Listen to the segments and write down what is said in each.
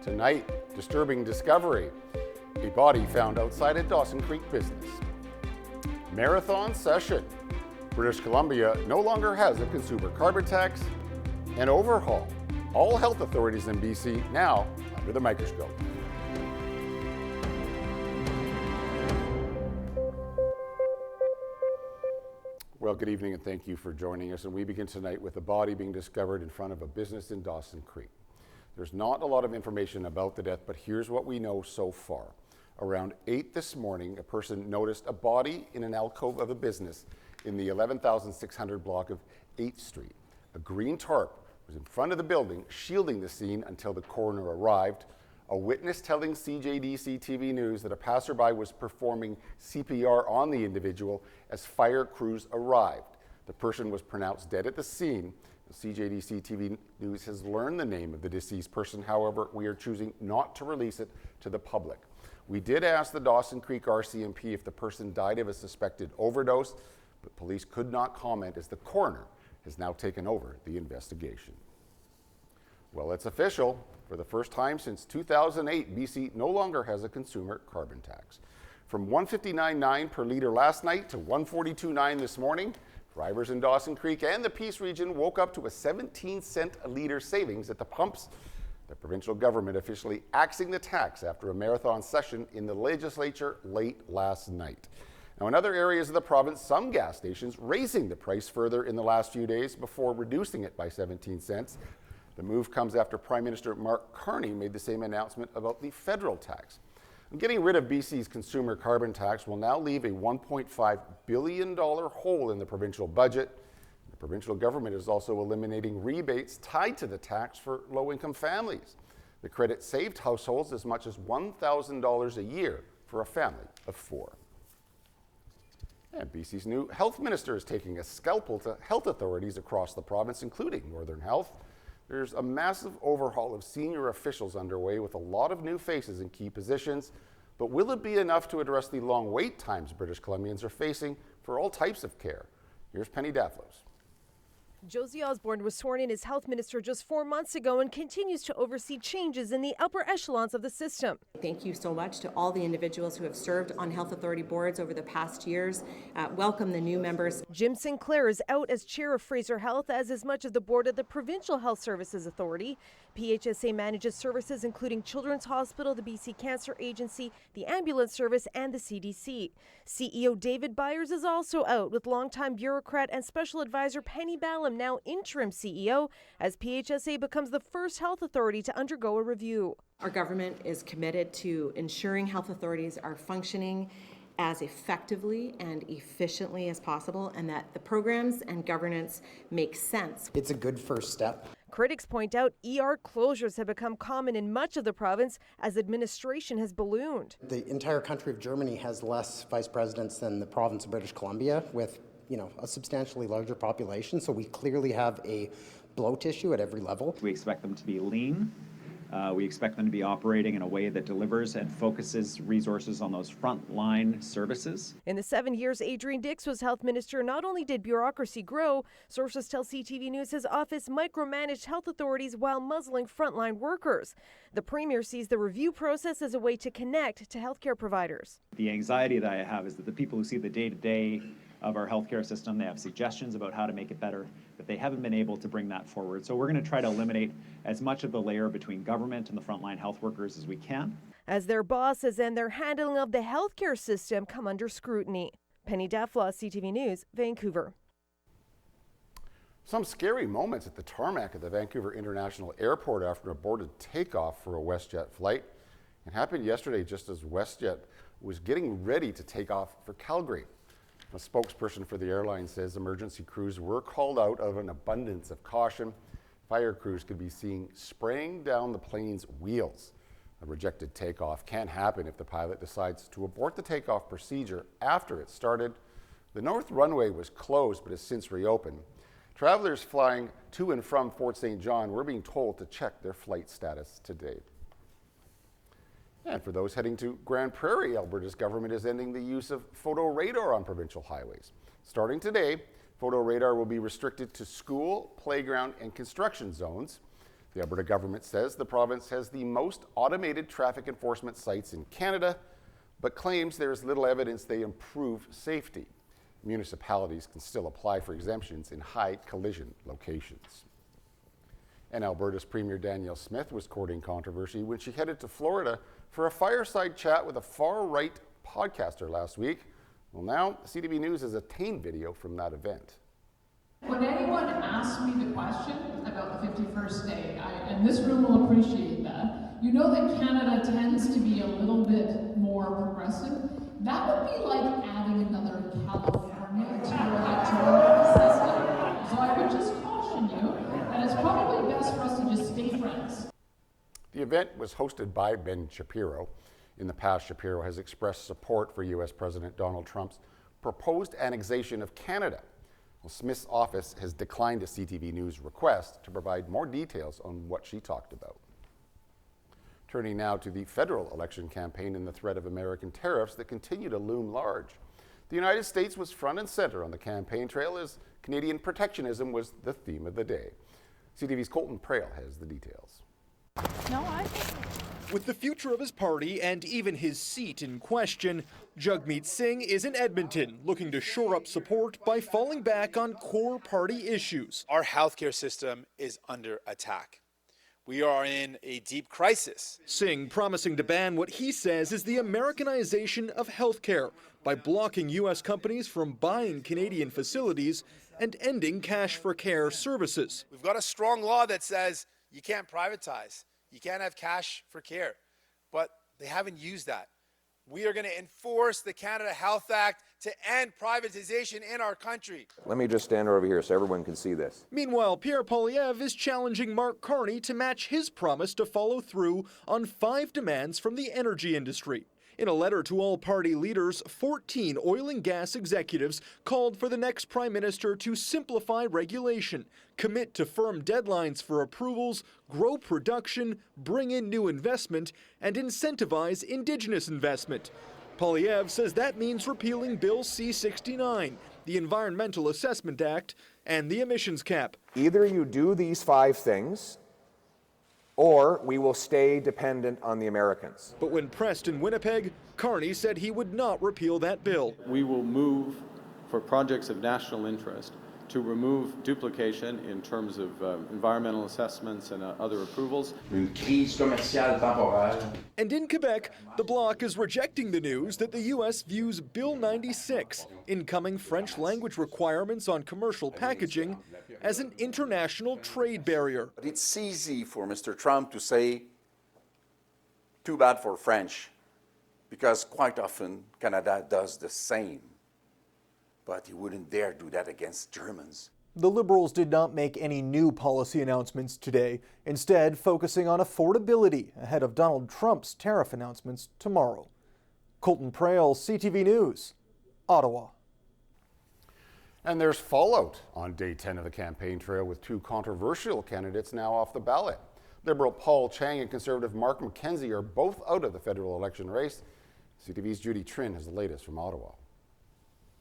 Tonight, disturbing discovery. A body found outside a Dawson Creek business. Marathon session. British Columbia no longer has a consumer carbon tax. And overhaul. All health authorities in BC now under the microscope. Well, good evening and thank you for joining us. And we begin tonight with a body being discovered in front of a business in Dawson Creek. There's not a lot of information about the death, but here's what we know so far. Around 8 this morning, a person noticed a body in an alcove of a business in the 11,600 block of 8th Street. A green tarp was in front of the building, shielding the scene until the coroner arrived. A witness telling CJDC-TV News that a passerby was performing CPR on the individual as fire crews arrived. The person was pronounced dead at the scene. CJDC-TV News has learned the name of the deceased person. However, we are choosing not to release it to the public. We did ask the Dawson Creek RCMP if the person died of a suspected overdose, but police could not comment as the coroner has now taken over the investigation. Well, it's official. For the first time since 2008, BC no longer has a consumer carbon tax. From $1.59.9 per litre last night to $1.42.9 this morning, drivers in Dawson Creek and the Peace region woke up to a 17-cent a litre savings at the pumps. The provincial government officially axing the tax after a marathon session in the legislature late last night. Now, in other areas of the province, some gas stations raising the price further in the last few days before reducing it by 17 cents. The move comes after Prime Minister Mark Carney made the same announcement about the federal tax. Getting rid of BC's consumer carbon tax will now leave a $1.5 billion hole in the provincial budget. The provincial government is also eliminating rebates tied to the tax for low-income families. The credit saved households as much as $1,000 a year for a family of 4. And BC's new health minister is taking a scalpel to health authorities across the province, including Northern Health. There's a massive overhaul of senior officials underway with a lot of new faces in key positions. But will it be enough to address the long wait times British Columbians are facing for all types of care? Here's Penny Daflos. Josie Osborne was sworn in as health minister just 4 months ago and continues to oversee changes in the upper echelons of the system. Thank you so much to all the individuals who have served on health authority boards over the past years. Welcome the new members. Jim Sinclair is out as chair of Fraser Health, as is much of the board of the Provincial Health Services Authority. PHSA manages services including Children's Hospital, the BC Cancer Agency, the Ambulance Service, and the CDC. CEO David Byers is also out, with longtime bureaucrat and special advisor Penny Ballum now interim CEO, as PHSA becomes the first health authority to undergo a review. Our government is committed to ensuring health authorities are functioning as effectively and efficiently as possible, and that the programs and governance make sense. It's a good first step. Critics point out ER closures have become common in much of the province as administration has ballooned. The entire country of Germany has less vice presidents than the province of British Columbia, with a substantially larger population, so we clearly have a bloat issue at every level. We expect them to be lean. We expect them to be operating in a way that delivers and focuses resources on those frontline services. In the 7 years Adrian Dix was health minister, not only did bureaucracy grow, sources tell CTV News his office micromanaged health authorities while muzzling frontline workers. The premier sees the review process as a way to connect to healthcare providers. The anxiety that I have is that the people who see the day-to-day of our healthcare system, they have suggestions about how to make it better, but they haven't been able to bring that forward. So we're going to try to eliminate as much of the layer between government and the frontline health workers as we can. As their bosses and their handling of the healthcare system come under scrutiny. Penny Daflos, CTV News, Vancouver. Some scary moments at the tarmac at the Vancouver International Airport after an aborted takeoff for a WestJet flight. It happened yesterday just as WestJet was getting ready to take off for Calgary. A spokesperson for the airline says emergency crews were called out of an abundance of caution. Fire crews could be seen spraying down the plane's wheels. A rejected takeoff can happen if the pilot decides to abort the takeoff procedure after it started. The north runway was closed but has since reopened. Travelers flying to and from Fort St. John were being told to check their flight status today. And for those heading to Grand Prairie, Alberta's government is ending the use of photo radar on provincial highways. Starting today, photo radar will be restricted to school, playground, and construction zones. The Alberta government says the province has the most automated traffic enforcement sites in Canada, but claims there is little evidence they improve safety. Municipalities can still apply for exemptions in high collision locations. And Alberta's Premier Danielle Smith was courting controversy when she headed to Florida for a fireside chat with a far-right podcaster last week. Well, now CTV News has obtained video from that event. When anyone asks me the question about the 51st day, and this room will appreciate that, you know that Canada tends to be a little bit more progressive. That would be like adding another California to your electoral system. So I would just caution you, and it's probably best for us to just stay friends. The event was hosted by Ben Shapiro. In the past, Shapiro has expressed support for U.S. President Donald Trump's proposed annexation of Canada. Well, Smith's office has declined a CTV News request to provide more details on what she talked about. Turning now to the federal election campaign and the threat of American tariffs that continue to loom large. The United States was front and center on the campaign trail as Canadian protectionism was the theme of the day. CTV's Colton Prale has the details. With the future of his party and even his seat in question, Jagmeet Singh is in Edmonton looking to shore up support by falling back on core party issues. Our healthcare system is under attack. We are in a deep crisis. Singh promising to ban what he says is the Americanization of healthcare by blocking U.S. companies from buying Canadian facilities and ending cash for care services. We've got a strong law that says you can't privatize. You can't have cash for care, but they haven't used that. We are going to enforce the Canada Health Act to end privatization in our country. Let me just stand over here so everyone can see this. Meanwhile, Pierre Poilievre is challenging Mark Carney to match his promise to follow through on 5 demands from the energy industry. In a letter to all party leaders, 14 oil and gas executives called for the next prime minister to simplify regulation, commit to firm deadlines for approvals, grow production, bring in new investment, and incentivize Indigenous investment. Poilievre says that means repealing Bill C-69, the Environmental Assessment Act, and the emissions cap. Either you do these 5 things, or we will stay dependent on the Americans. But when pressed in Winnipeg, Carney said he would not repeal that bill. We will move for projects of national interest to remove duplication in terms of environmental assessments and other approvals. Une crise commerciale temporaire. And in Quebec, the Bloc is rejecting the news that the U.S. views Bill 96, incoming French language requirements on commercial packaging, as an international trade barrier. But it's easy for Mr. Trump to say, too bad for French, because quite often Canada does the same. But he wouldn't dare do that against Germans. The Liberals did not make any new policy announcements today, instead focusing on affordability ahead of Donald Trump's tariff announcements tomorrow. Colton Prale, CTV News, Ottawa. And there's fallout on day 10 of the campaign trail with 2 controversial candidates now off the ballot. Liberal Paul Chang and Conservative Mark McKenzie are both out of the federal election race. CTV's Judy Trin has the latest from Ottawa.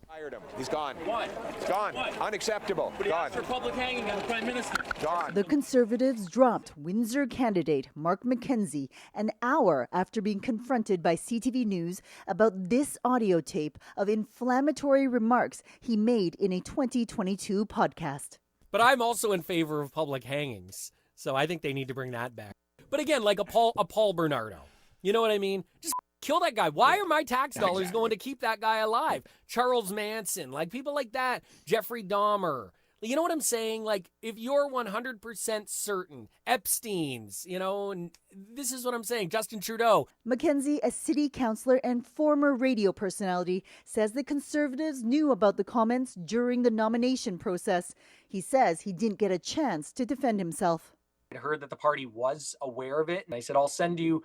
Fired him. He's gone. Why? He's gone. Why? Unacceptable. But he Gone. asked for public hanging on the Prime Minister. Gone. The Conservatives dropped Windsor candidate Mark McKenzie an hour after being confronted by CTV News about this audio tape of inflammatory remarks he made in a 2022 podcast. But I'm also in favor of public hangings, so I think they need to bring that back. But again, like a Paul Bernardo, you know what I mean? Just kill that guy. Why are my tax dollars going to keep that guy alive? Charles Manson, like people like that, Jeffrey Dahmer. You know what I'm saying? Like, if you're 100% certain, Epstein's, you know, and this is what I'm saying, Justin Trudeau. McKenzie, a city councillor and former radio personality, says the Conservatives knew about the comments during the nomination process. He says he didn't get a chance to defend himself. I heard that the party was aware of it, and I said, I'll send you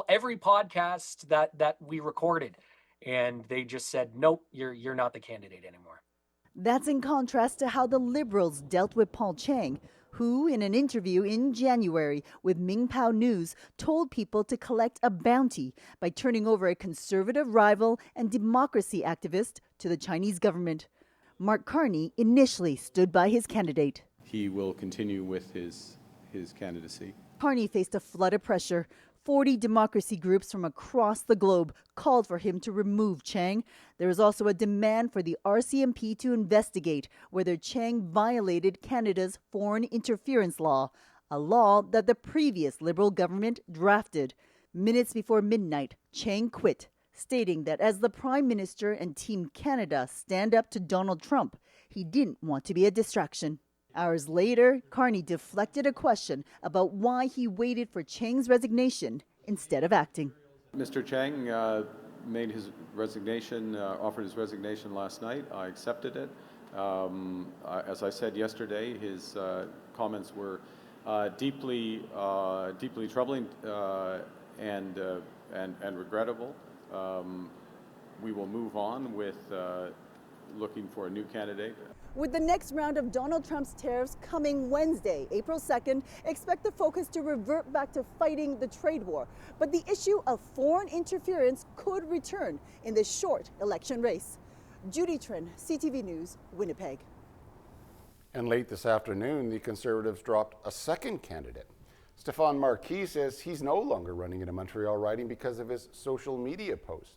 every podcast that we recorded. And they just said, nope, you're not the candidate anymore. That's in contrast to how the Liberals dealt with Paul Chang, who, in an interview in January with Ming Pao News, told people to collect a bounty by turning over a Conservative rival and democracy activist to the Chinese government. Mark Carney initially stood by his candidate. He will continue with his his candidacy. Carney faced a flood of pressure. 40 democracy groups from across the globe called for him to remove Chang. There is also a demand for the RCMP to investigate whether Chang violated Canada's foreign interference law, a law that the previous Liberal government drafted. Minutes before midnight, Chang quit, stating that as the Prime Minister and Team Canada stand up to Donald Trump, he didn't want to be a distraction. Hours later, Carney deflected a question about why he waited for Chang's resignation instead of acting. Mr. Chang made his resignation, offered his resignation last night. I accepted it. As I said yesterday, his comments were deeply troubling and regrettable. We will move on with looking for a new candidate. With the next round of Donald Trump's tariffs coming Wednesday, April 2nd, expect the focus to revert back to fighting the trade war. But the issue of foreign interference could return in the short election race. Judy Trin, CTV News, Winnipeg. And late this afternoon, the Conservatives dropped a second candidate. Stéphane Marquis says he's no longer running in a Montreal riding because of his social media post.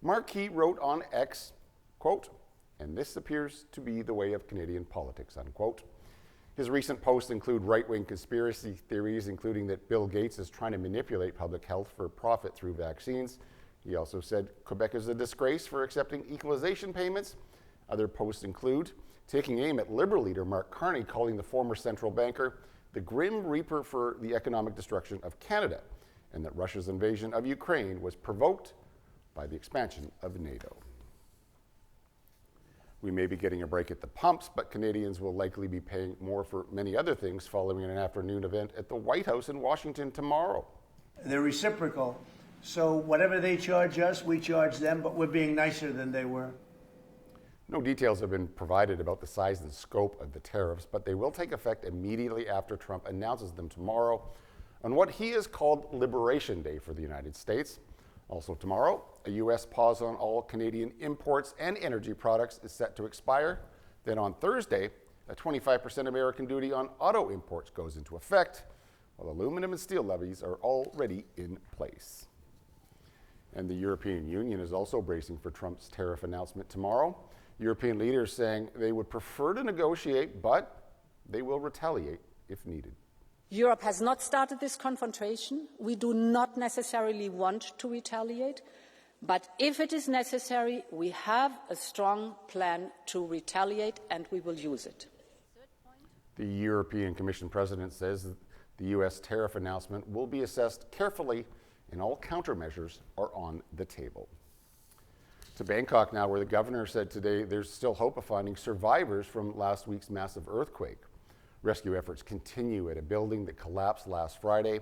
Marquis wrote on X, quote, "And this appears to be the way of Canadian politics," unquote. His recent posts include right-wing conspiracy theories, including that Bill Gates is trying to manipulate public health for profit through vaccines. He also said Quebec is a disgrace for accepting equalization payments. Other posts include taking aim at Liberal leader Mark Carney, calling the former central banker the grim reaper for the economic destruction of Canada, and that Russia's invasion of Ukraine was provoked by the expansion of NATO. We may be getting a break at the pumps, but Canadians will likely be paying more for many other things following an afternoon event at the White House in Washington tomorrow. They're reciprocal. So whatever they charge us, we charge them, but we're being nicer than they were. No details have been provided about the size and scope of the tariffs, but they will take effect immediately after Trump announces them tomorrow on what he has called Liberation Day for the United States. Also tomorrow, a U.S. pause on all Canadian imports and energy products is set to expire. Then on Thursday, a 25% American duty on auto imports goes into effect, while aluminum and steel levies are already in place. And the European Union is also bracing for Trump's tariff announcement tomorrow. European leaders saying they would prefer to negotiate, but they will retaliate if needed. Europe has not started this confrontation. We do not necessarily want to retaliate, but if it is necessary, we have a strong plan to retaliate and we will use it. The European Commission president says the U.S. tariff announcement will be assessed carefully and all countermeasures are on the table. To Bangkok now, where the governor said today there's still hope of finding survivors from last week's massive earthquake. Rescue efforts continue at a building that collapsed last Friday.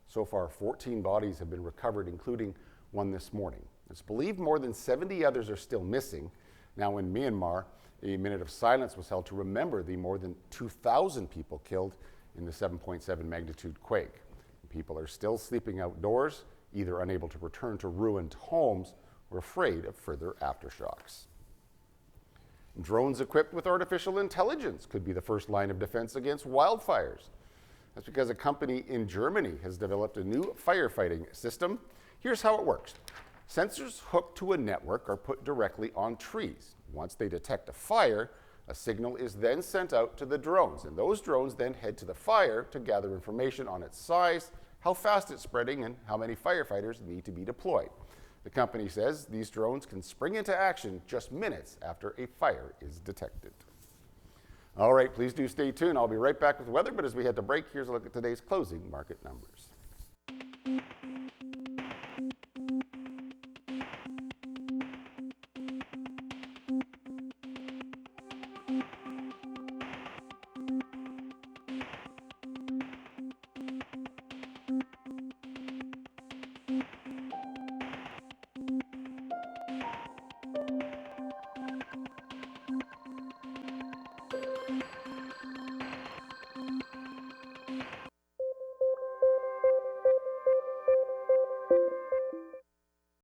So far, 14 bodies have been recovered, including one this morning. It's believed more than 70 others are still missing. Now in Myanmar, a minute of silence was held to remember the more than 2,000 people killed in the 7.7 magnitude quake. People are still sleeping outdoors, either unable to return to ruined homes or afraid of further aftershocks. Drones equipped with artificial intelligence could be the first line of defense against wildfires. That's because a company in Germany has developed a new firefighting system. Here's how it works. Sensors hooked to a network are put directly on trees. Once they detect a fire, a signal is then sent out to the drones, and those drones then head to the fire to gather information on its size, how fast it's spreading, and how many firefighters need to be deployed. The company says these drones can spring into action just minutes after a fire is detected. All right, please do stay tuned. I'll be right back with weather, but as we head to break, here's a look at today's closing market numbers.